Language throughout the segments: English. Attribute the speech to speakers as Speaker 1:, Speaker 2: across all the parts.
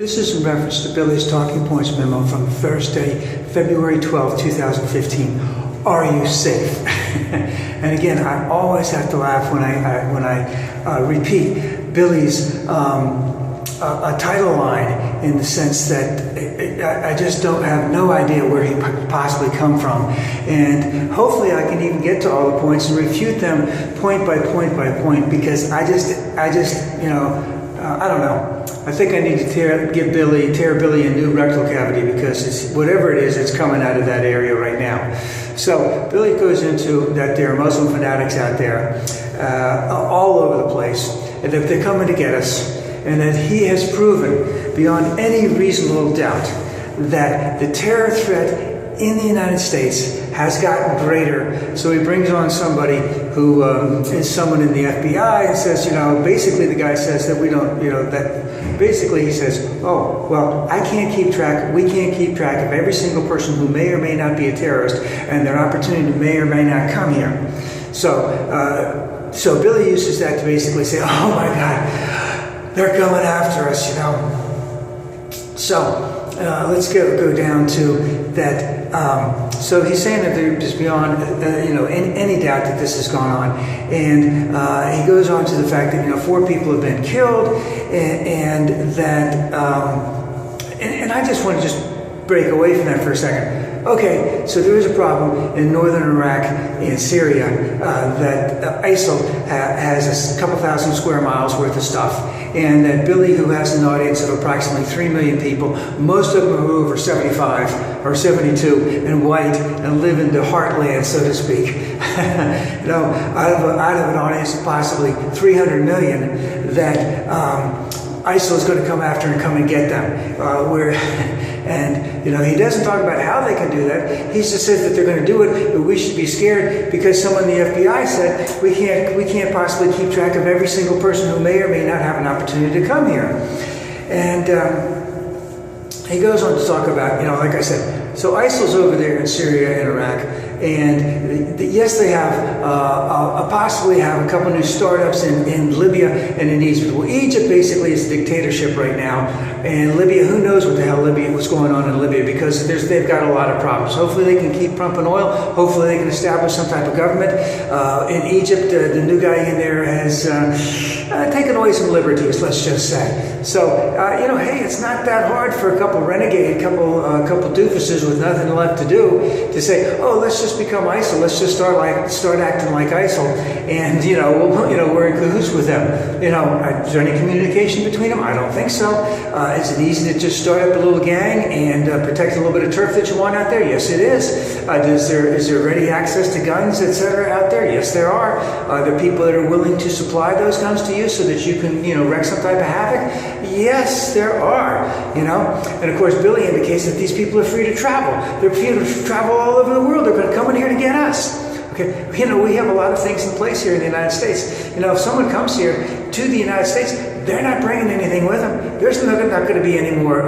Speaker 1: This is in reference to Billy's talking points memo from Thursday, February 12, 2015. Are you safe? And again, I always have to laugh when I repeat Billy's a title line, in the sense that I just don't have no idea where he could possibly come from. And hopefully I can even get to all the points and refute them point by point by point, because I just you know, I don't know. I think I need to tear Billy a new rectal cavity, because it's, whatever it is, it's coming out of that area right now. So Billy goes into that there are Muslim fanatics out there all over the place, and that they're coming to get us, and that he has proven beyond any reasonable doubt that the terror threat in the United States has gotten greater. So he brings on somebody who is someone in the FBI and says, you know, basically the guy says that we don't, you know, that basically he says, oh, well, we can't keep track of every single person who may or may not be a terrorist, and their opportunity may or may not come here. So, so Billy uses that to basically say, oh my God, they're coming after us, you know. So let's go down to that. So he's saying that there's beyond you know, any doubt that this has gone on, and he goes on to the fact that, you know, 4 people have been killed, and that and I just want to just break away from that for a second. Okay, so there is a problem in northern Iraq and Syria that ISIL has a couple thousand square miles worth of stuff, and that Billy, who has an audience of approximately 3 million people, most of them are over 75 or 72 and white and live in the heartland, so to speak. You know, out of an audience of possibly 300 million, that ISIL is going to come after and come and get them. And you know, he doesn't talk about how they can do that. He just says that they're going to do it, but we should be scared because someone in the FBI said we can't possibly keep track of every single person who may or may not have an opportunity to come here. And he goes on to talk about, you know, like I said, so ISIL's over there in Syria and Iraq, and yes, they have possibly have a couple new startups in Libya and in Egypt. Well, Egypt basically is a dictatorship right now, and Libya, who knows what the hell what's going on in Libya, because they've got a lot of problems. Hopefully they can keep pumping oil. Hopefully they can establish some type of government. In Egypt, the new guy in there has taken away some liberties, let's just say. So, you know, hey, it's not that hard for a couple couple doofuses with nothing left to do to say, oh, let's just become ISIL. Let's just start acting like ISIL, and you know, we're in cahoots with them. You know, is there any communication between them? I don't think so. Is it easy to just start up a little gang and protect a little bit of turf that you want out there? Yes, it is. Is there ready access to guns, etc. out there? Yes, there are. Are there people that are willing to supply those guns to you so that you can, you know, wreak some type of havoc? Yes, there are. You know, and of course, Billy indicates that these people are free to travel. They're free to travel all over the world. They're going to come in here to get us. Okay, you know, we have a lot of things in place here in the United States. You know, if someone comes here to the United States, they're not bringing anything with them. There's not going to be any more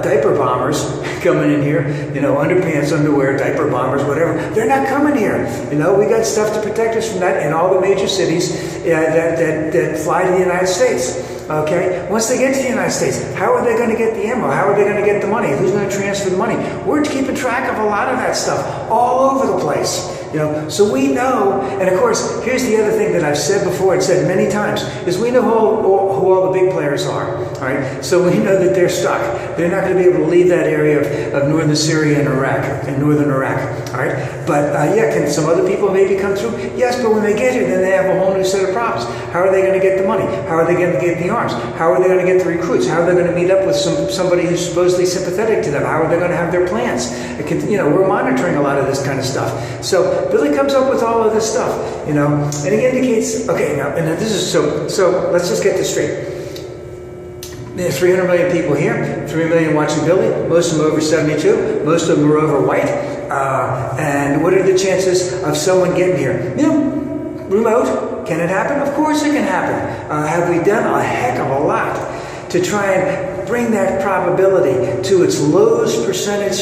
Speaker 1: diaper bombers coming in here. You know, underpants, underwear, diaper bombers, whatever. They're not coming here. You know, we got stuff to protect us from that in all the major cities that fly to the United States. Okay, once they get to the United States, how are they going to get the ammo? How are they going to get the money? Who's going to transfer the money? We're keeping track of a lot of that stuff all over the place. You know, so we know, and of course, here's the other thing that I've said before and said many times, is we know who all the big players are, all right? So we know that they're stuck. They're not going to be able to leave that area of northern Syria and Iraq, and northern Iraq, all right? But yeah, can some other people maybe come through? Yes, but when they get here, then they have a whole new set of problems. How are they going to get the money? How are they going to get the arms? How are they going to get the recruits? How are they going to meet up with somebody who's supposedly sympathetic to them? How are they going to have their plans? You know, we're monitoring a lot of this kind of stuff. So Billy comes up with all of this stuff, you know, and he indicates, okay, now, and this is, so let's just get this straight. There's 300 million people here, 3 million watching Billy, most of them over 72, most of them are over white, and what are the chances of someone getting here? You know, remote, can it happen? Of course it can happen. Have we done a heck of a lot to try and bring that probability to its lowest percentage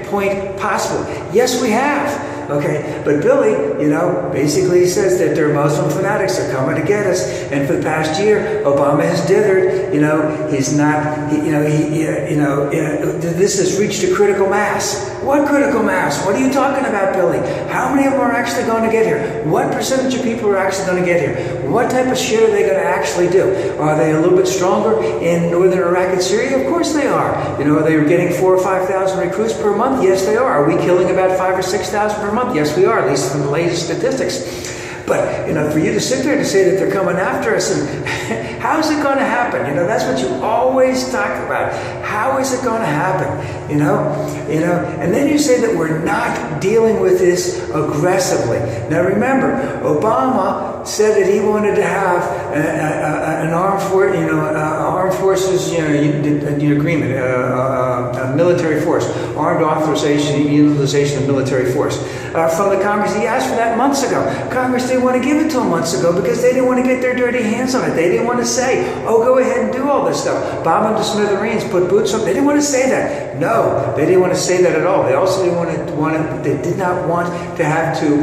Speaker 1: point possible? Yes, we have. Okay, but Billy, you know, basically says that they're Muslim fanatics. They're coming to get us. And for the past year, Obama has dithered. You know, he's not. This has reached a critical mass. What critical mass? What are you talking about, Billy? How many of them are actually going to get here? What percentage of people are actually going to get here? What type of shit are they going to actually do? Are they a little bit stronger in northern Iraq and Syria? Of course they are. You know, are they getting 4,000 or 5,000 recruits per month? Yes, they are. Are we killing about 5,000 or 6,000 per month? Yes, we are, at least from the latest statistics. But, you know, for you to sit there to say that they're coming after us, and how's it going to happen? You know, that's what you always talk about. How is it going to happen? You know, and then you say that we're not dealing with this aggressively. Now, remember, Obama said that he wanted to have an armed forces, agreement, a military force, armed authorization, utilization of military force from the Congress. He asked for that months ago. Congress didn't want to give it to him months ago because they didn't want to get their dirty hands on it. They didn't want to say, "Oh, go ahead and do all this stuff. Bomb them to smithereens, put boots on." They didn't want to say that. No, they didn't want to say that at all. They also didn't they did not want to have to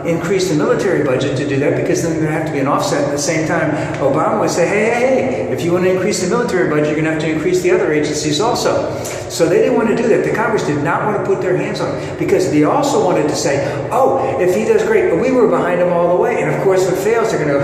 Speaker 1: increase the military budget to do that, because then there'd have to be an offset. At the same time, Obama would say, hey, if you want to increase the military budget, you're going to have to increase the other agencies also. So they didn't want to do that. The Congress did not want to put their hands on it, because they also wanted to say, oh, if he does great, but we were behind him all the way. And of course, if it fails, they're going to,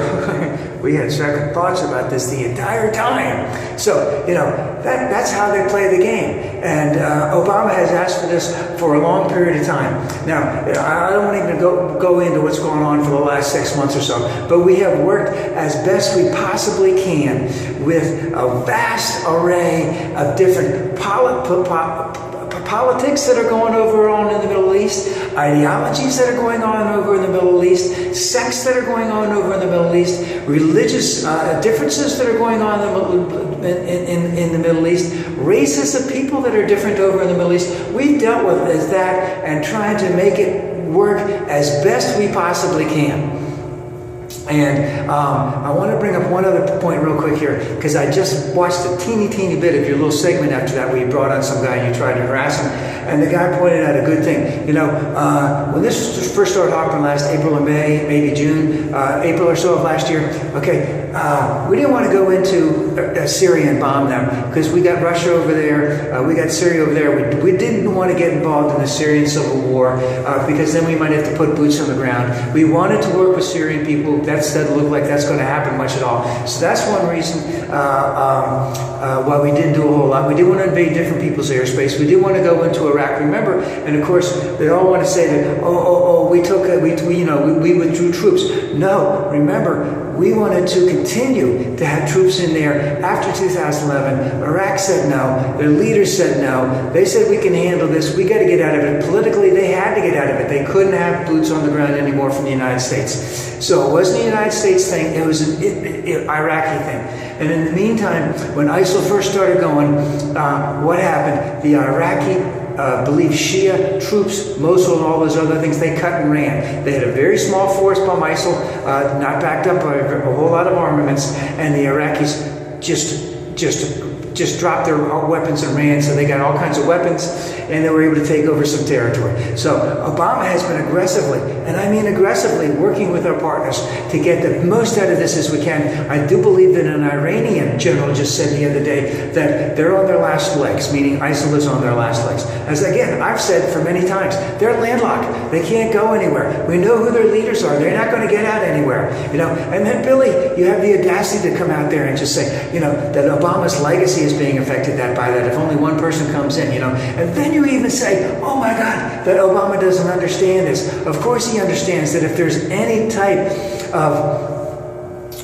Speaker 1: we had second thoughts about this the entire time. So, you know, that's how they play the game. And Obama has asked for this for a long period of time. Now, I don't want to even go into what's going on for the last 6 months or so, but we have worked as best we possibly can with a vast array of different politics that are going on in the Middle East, ideologies that are going on over in the Middle East, sects that are going on over in the Middle East, religious differences that are going on in the Middle East, races of people that are different over in the Middle East. We've dealt with as that and trying to make it work as best we possibly can. And I want to bring up one other point real quick here, because I just watched a teeny bit of your little segment after that where you brought on some guy and you tried to harass him. And the guy pointed out a good thing. You know, when this first started happening last April or May, maybe June, April or so of last year, okay, we didn't want to go into Syria and bomb them, because we got Russia over there, we got Syria over there. We didn't want to get involved in the Syrian civil war, because then we might have to put boots on the ground. We wanted to work with Syrian people. That doesn't look like that's going to happen much at all. So that's one reason why we didn't do a whole lot. We didn't want to invade different people's airspace. We didn't want to go into Iraq. Remember, and of course, they all want to say that, we withdrew troops. No, remember, we wanted to continue to have troops in there after 2011. Iraq said no. Their leaders said no. They said, we can handle this. We got to get out of it. Politically, they had to get out of it. They couldn't have boots on the ground anymore from the United States. So it wasn't a United States thing. It was an Iraqi thing. And in the meantime, when ISIL first started going, what happened? The Iraqi believe Shia troops, Mosul and all those other things, they cut and ran. They had a very small force from ISIL, not backed up by a whole lot of armaments, and the Iraqis just dropped their weapons and ran. So they got all kinds of weapons, and they were able to take over some territory. So Obama has been aggressively, and I mean aggressively, working with our partners to get the most out of this as we can. I do believe that an Iranian general just said the other day that they're on their last legs, meaning ISIL is on their last legs. As again, I've said for many times, they're landlocked. They can't go anywhere. We know who their leaders are. They're not going to get out anywhere. You know, and then Billy, you have the audacity to come out there and just say, you know, that Obama's legacy is being affected by that. If only one person comes in, you know, and then you even say, oh my God, that Obama doesn't understand this. Of course he understands that if there's any type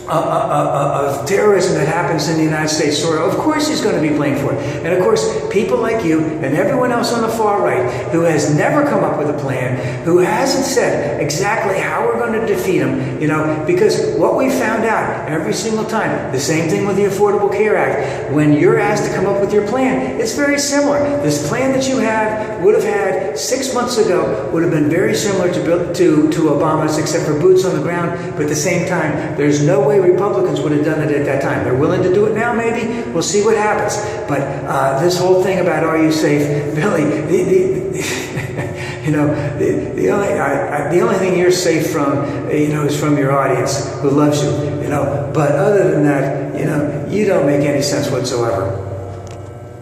Speaker 1: of terrorism that happens in the United States soil, of course he's going to be blamed for it. And of course, people like you and everyone else on the far right who has never come up with a plan, who hasn't said exactly how we're going to defeat him, you know, because what we found out every single time, the same thing with the Affordable Care Act, when you're asked to come up with your plan, it's very similar. This plan that you would have had 6 months ago would have been very similar to Obama's, except for boots on the ground. But at the same time, there's no way Republicans would have done it at that time. They're willing to do it now, maybe. We'll see what happens. But this whole thing about are you safe, Billy, You know, the only thing you're safe from, you know, is from your audience who loves you. You know, but other than that, you know, you don't make any sense whatsoever.